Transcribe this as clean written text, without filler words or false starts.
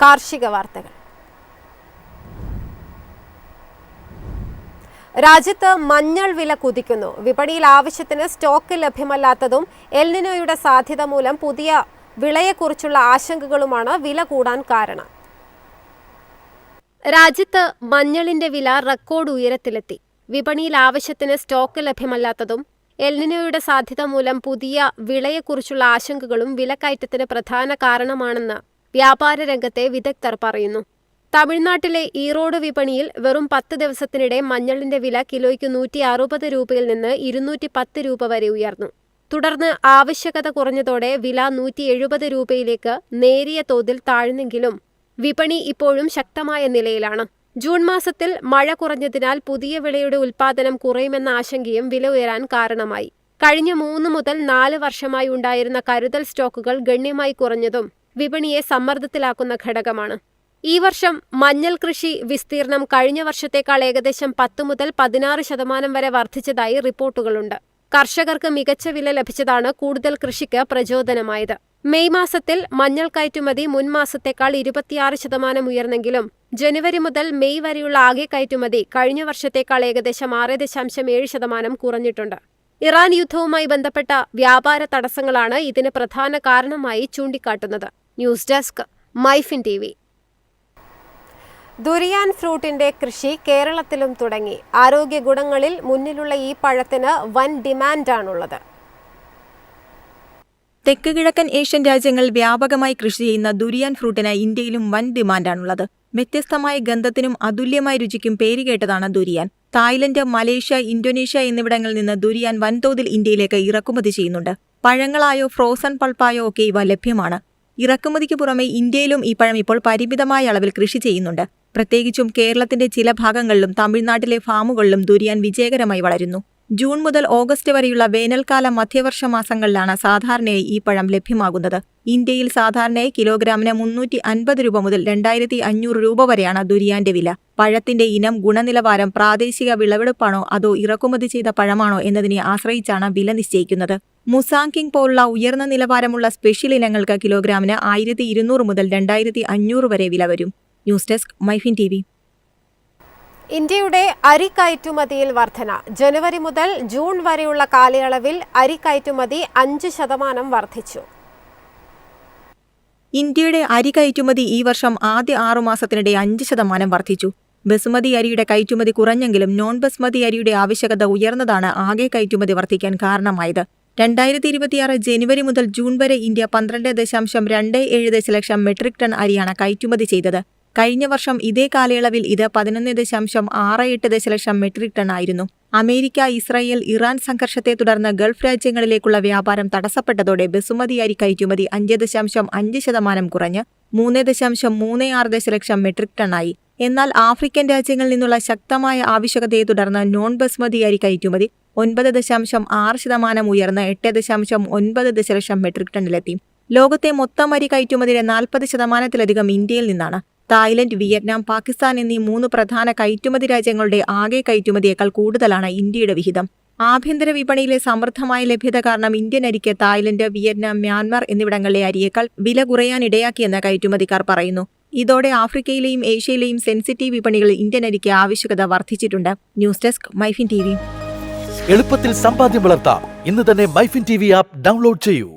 കാർഷിക വാർത്തകൾ. രാജ്യത്ത് മഞ്ഞൾ വില കുതിക്കുന്നു. വിപണിയിൽ ആവശ്യത്തിന് സ്റ്റോക്ക് ലഭ്യമല്ലാത്തതും എൽ നിനോയുടെ സാധ്യത മൂലം പുതിയ വിളയെക്കുറിച്ചുള്ള ആശങ്കകളുമാണ് വില കൂടാൻ കാരണം. രാജ്യത്ത് മഞ്ഞളിന്റെ വില റെക്കോർഡ് ഉയരത്തിലെത്തി. വിപണിയിൽ ആവശ്യത്തിന് സ്റ്റോക്ക് ലഭ്യമല്ലാത്തതും എൽ നിനോയുടെ സാധ്യത മൂലം പുതിയ വിളയെക്കുറിച്ചുള്ള ആശങ്കകളും വിലക്കയറ്റത്തിന് പ്രധാന കാരണമാണെന്ന് വ്യാപാര രംഗത്തെ വിദഗ്ധർ പറയുന്നു. തമിഴ്നാട്ടിലെ ഈറോഡ് വിപണിയിൽ വെറും 10 ദിവസത്തിനിടെ മഞ്ഞളിന്റെ വില കിലോയ്ക്ക് 160 രൂപയിൽ നിന്ന് 210 രൂപ വരെ ഉയർന്നു. തുടർന്ന് ആവശ്യകത കുറഞ്ഞതോടെ വില 170 രൂപയിലേക്ക് നേരിയ തോതിൽ താഴ്ന്നെങ്കിലും വിപണി ഇപ്പോഴും ശക്തമായ നിലയിലാണ്. ജൂൺ മാസത്തിൽ മഴ കുറഞ്ഞതിനാൽ പുതിയ വിളയുടെ ഉൽപ്പാദനം കുറയുമെന്ന ആശങ്കയും വില ഉയരാൻ കാരണമായി. കഴിഞ്ഞ 3 മുതൽ 4 വർഷമായി ഉണ്ടായിരുന്ന കരുതൽ സ്റ്റോക്കുകൾ ഗണ്യമായി കുറഞ്ഞതും വിപണിയെ സമ്മർദ്ദത്തിലാക്കുന്ന ഘടകമാണ്. ഈ വർഷം മഞ്ഞൾ കൃഷി വിസ്തീർണം കഴിഞ്ഞ വർഷത്തേക്കാൾ ഏകദേശം 10 മുതൽ 16% വരെ വർദ്ധിച്ചതായി റിപ്പോർട്ടുകളുണ്ട്. കർഷകർക്ക് മികച്ച വില ലഭിച്ചതാണ് കൂടുതൽ കൃഷിക്ക് പ്രചോദനമായത്. മെയ് മാസത്തിൽ മഞ്ഞൾ കയറ്റുമതി മുൻ മാസത്തേക്കാൾ 26% ഉയർന്നെങ്കിലും ജനുവരി മുതൽ മെയ് വരെയുള്ള ആകെ കയറ്റുമതി കഴിഞ്ഞ വർഷത്തേക്കാൾ ഏകദേശം 6.7% കുറഞ്ഞിട്ടുണ്ട്. ഇറാൻ യുദ്ധവുമായി ബന്ധപ്പെട്ട വ്യാപാര തടസ്സങ്ങളാണ് ഇതിന് പ്രധാന കാരണമായി ചൂണ്ടിക്കാട്ടുന്നത്. News desk, MyFin TV. Durian ഫ്രൂട്ടിന്റെ കൃഷി കേരളത്തിലും തുടങ്ങി. ആരോഗ്യ ഗുണങ്ങളിൽ മുന്നിലുള്ള ഈ പഴത്തിന് വൻ ഡിമാൻഡാണുള്ളത്. തെക്ക് കിഴക്കൻ ഏഷ്യൻ രാജ്യങ്ങളിൽ വ്യാപകമായി കൃഷി ചെയ്യുന്ന ദുരിയാൻ ഫ്രൂട്ടിന് ഇന്ത്യയിലും വൻ ഡിമാൻഡാണുള്ളത്. വ്യത്യസ്തമായ ഗന്ധത്തിനും അതുല്യമായ രുചിക്കും പേരുകേട്ടതാണ് ദുരിയാൻ. തായ്ലൻഡ്, മലേഷ്യ, ഇന്തോനേഷ്യ എന്നിവിടങ്ങളിൽ നിന്ന് ദുരിയാൻ വൻതോതിൽ ഇന്ത്യയിലേക്ക് ഇറക്കുമതി ചെയ്യുന്നുണ്ട്. പഴങ്ങളായോ ഫ്രോസൺ പൾപ്പായോ ഒക്കെ ഇവ ലഭ്യമാണ്. ഇറക്കുമതിക്ക് പുറമെ ഇന്ത്യയിലും ഈ പഴം ഇപ്പോൾ പരിമിതമായ അളവിൽ കൃഷി ചെയ്യുന്നുണ്ട്. പ്രത്യേകിച്ചും കേരളത്തിന്റെ ചില ഭാഗങ്ങളിലും തമിഴ്നാട്ടിലെ ഫാമുകളിലും ദുരിയാൻ വിജയകരമായി വളരുന്നു. ജൂൺ മുതൽ ഓഗസ്റ്റ് വരെയുള്ള വേനൽക്കാല മധ്യവർഷ മാസങ്ങളിലാണ് സാധാരണയായി ഈ പഴം ലഭ്യമാകുന്നത്. ഇന്ത്യയിൽ സാധാരണയായി കിലോഗ്രാമിന് 350 രൂപ മുതൽ 2500 രൂപ വരെയാണ് ദുരിയാന്റെ വില. പഴത്തിന്റെ ഇനം, ഗുണനിലവാരം, പ്രാദേശിക വിളവെടുപ്പാണോ അതോ ഇറക്കുമതി ചെയ്ത പഴമാണോ എന്നതിനെ ആശ്രയിച്ചാണ് വില നിശ്ചയിക്കുന്നത്. മുസാങ്കിങ് പോലുള്ള ഉയർന്ന നിലവാരമുള്ള സ്പെഷ്യൽ ഇനങ്ങൾക്ക് കിലോഗ്രാമിന് 1200 മുതൽ 2500 വരെ വില വരും. News desk, MyFin TV. ഇന്ത്യയുടെ അരി കയറ്റുമതിയിൽ വർധന. ജനുവരി മുതൽ ജൂൺ വരെയുള്ള കാലയളവിൽ അരി കയറ്റുമതി 5% വർദ്ധിച്ചു. ഇന്ത്യയുടെ അരി കയറ്റുമതി ഈ വർഷം ആദ്യ 6 മാസത്തിനിടെ 5% വർദ്ധിച്ചു. ബസുമതി അരിയുടെ കയറ്റുമതി കുറഞ്ഞെങ്കിലും നോൺ ബസുമതി അരിയുടെ ആവശ്യകത ഉയർന്നതാണ് ആകെ കയറ്റുമതി വർദ്ധിക്കാൻ കാരണമായത്. 2026 ജനുവരി മുതൽ ജൂൺ വരെ ഇന്ത്യ 12.27 ദശലക്ഷം മെട്രിക് ടൺ അരിയാണ് കയറ്റുമതി ചെയ്തത്. കഴിഞ്ഞ വർഷം ഇതേ കാലയളവിൽ ഇത് 11.68 ദശലക്ഷം മെട്രിക് ടൺ ആയിരുന്നു. അമേരിക്ക, ഇസ്രായേൽ, ഇറാൻ സംഘർഷത്തെ തുടർന്ന് ഗൾഫ് രാജ്യങ്ങളിലേക്കുള്ള വ്യാപാരം തടസ്സപ്പെട്ടതോടെ ബസുമതി അരി കയറ്റുമതി 5.5% കുറഞ്ഞ് 3.36 ദശലക്ഷം മെട്രിക് ടണ്ണായി. എന്നാൽ ആഫ്രിക്കൻ രാജ്യങ്ങളിൽ നിന്നുള്ള ശക്തമായ ആവശ്യകതയെ തുടർന്ന് നോൺ ബസുമതി അരി കയറ്റുമതി 9.6% ഉയർന്ന് 8.9 ദശലക്ഷം മെട്രിക് ടണ്ണിലെത്തി. ലോകത്തെ മൊത്തം അരി കയറ്റുമതിയുടെ 40%-ലധികം ഇന്ത്യയിൽ നിന്നാണ്. തായ്ലൻഡ്, വിയറ്റ്നാം, പാകിസ്ഥാൻ എന്നീ 3 പ്രധാന കയറ്റുമതി രാജ്യങ്ങളുടെ ആകെ കയറ്റുമതിയേക്കാൾ കൂടുതലാണ് ഇന്ത്യയുടെ വിഹിതം. ആഭ്യന്തര വിപണിയിലെ സമൃദ്ധമായ ലഭ്യത കാരണം ഇന്ത്യൻ അരിക്ക് തായ്ലൻഡ്, വിയറ്റ്നാം, മ്യാൻമർ എന്നിവിടങ്ങളിലെ അരിയേക്കാൾ വില കുറയാനിടയാക്കിയെന്ന് കയറ്റുമതിക്കാർ പറയുന്നു. ഇതോടെ ആഫ്രിക്കയിലെയും ഏഷ്യയിലെയും സെൻസിറ്റീവ് വിപണികളിൽ ഇന്ത്യൻ അരിക്ക് ആവശ്യകത വർദ്ധിച്ചിട്ടുണ്ട്. News desk, MyFin TV. എളുപ്പത്തിൽ സമ്പാദ്യം വളർത്താം. ഇന്ന് തന്നെ മൈഫിൻ TV ആപ്പ് ഡൗൺലോഡ് ചെയ്യൂ.